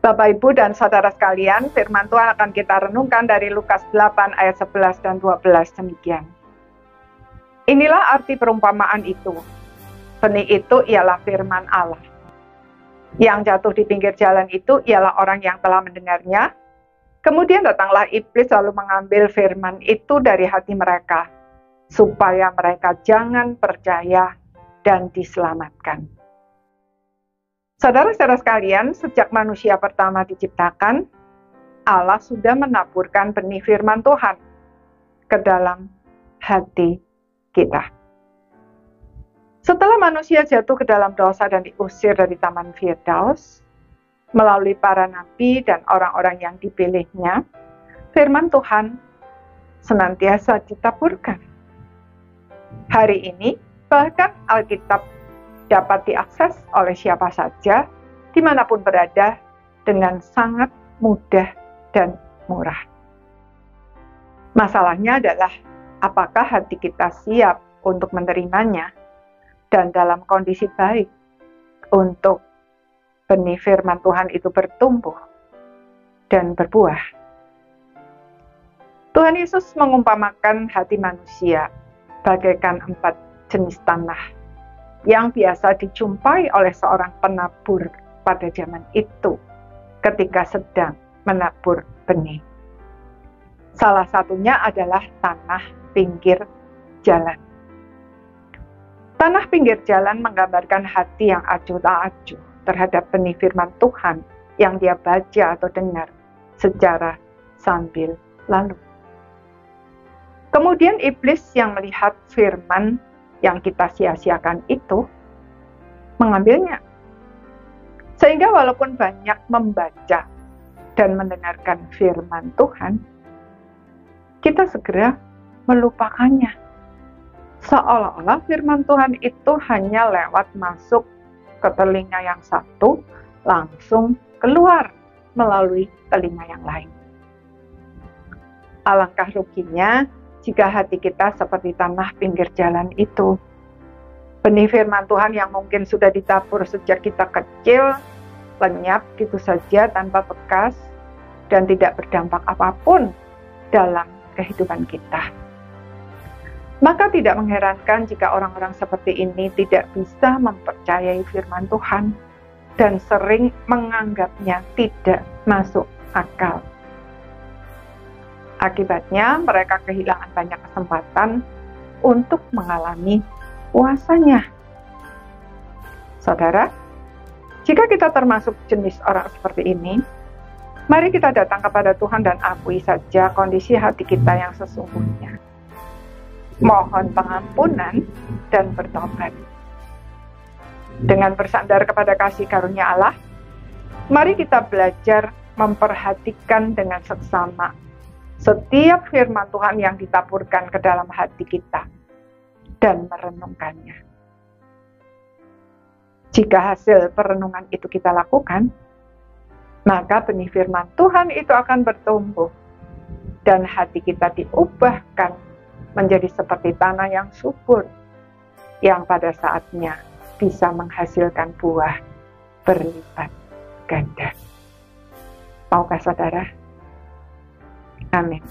Bapak, Ibu, dan saudara sekalian, firman Tuhan akan kita renungkan dari Lukas 8 ayat 11 dan 12 demikian. Inilah arti perumpamaan itu. Benih itu ialah firman Allah. Yang jatuh di pinggir jalan itu ialah orang yang telah mendengarnya. Kemudian datanglah iblis lalu mengambil firman itu dari hati mereka, supaya mereka jangan percaya dan diselamatkan. Saudara-saudara sekalian, sejak manusia pertama diciptakan, Allah sudah menaburkan benih firman Tuhan ke dalam hati kita. Setelah manusia jatuh ke dalam dosa dan diusir dari Taman Firdaus, melalui para nabi dan orang-orang yang dipilihnya, firman Tuhan senantiasa ditaburkan. Hari ini, bahkan Alkitab dapat diakses oleh siapa saja, dimanapun berada, dengan sangat mudah dan murah. Masalahnya adalah, apakah hati kita siap untuk menerimanya, dan dalam kondisi baik untuk benih firman Tuhan itu bertumbuh dan berbuah. Tuhan Yesus mengumpamakan hati manusia bagaikan 4 jenis tanah yang biasa dijumpai oleh seorang penabur pada zaman itu ketika sedang menabur benih. Salah satunya adalah tanah pinggir jalan. Tanah pinggir jalan menggambarkan hati yang acuh tak acuh terhadap benih firman Tuhan yang dia baca atau dengar secara sambil lalu. Kemudian iblis yang melihat firman yang kita sia-siakan itu mengambilnya. Sehingga walaupun banyak membaca dan mendengarkan firman Tuhan, kita segera melupakannya. Seolah-olah firman Tuhan itu hanya lewat masuk ke telinga yang satu, langsung keluar melalui telinga yang lain. Alangkah ruginya jika hati kita seperti tanah pinggir jalan itu. Benih firman Tuhan yang mungkin sudah ditabur sejak kita kecil, lenyap gitu saja tanpa bekas, dan tidak berdampak apapun dalam kehidupan kita. Maka tidak mengherankan jika orang-orang seperti ini tidak bisa mempercayai firman Tuhan dan sering menganggapnya tidak masuk akal. Akibatnya mereka kehilangan banyak kesempatan untuk mengalami puasanya. Saudara, jika kita termasuk jenis orang seperti ini, mari kita datang kepada Tuhan dan akui saja kondisi hati kita yang sesungguhnya. Mohon pengampunan dan bertobat. Dengan bersandar kepada kasih karunia Allah, mari kita belajar memperhatikan dengan seksama setiap firman Tuhan yang ditaburkan ke dalam hati kita dan merenungkannya. Jika hasil perenungan itu kita lakukan, maka benih firman Tuhan itu akan bertumbuh dan hati kita diubahkan menjadi seperti tanah yang subur yang pada saatnya bisa menghasilkan buah berlipat ganda. Maukah saudara? Amin.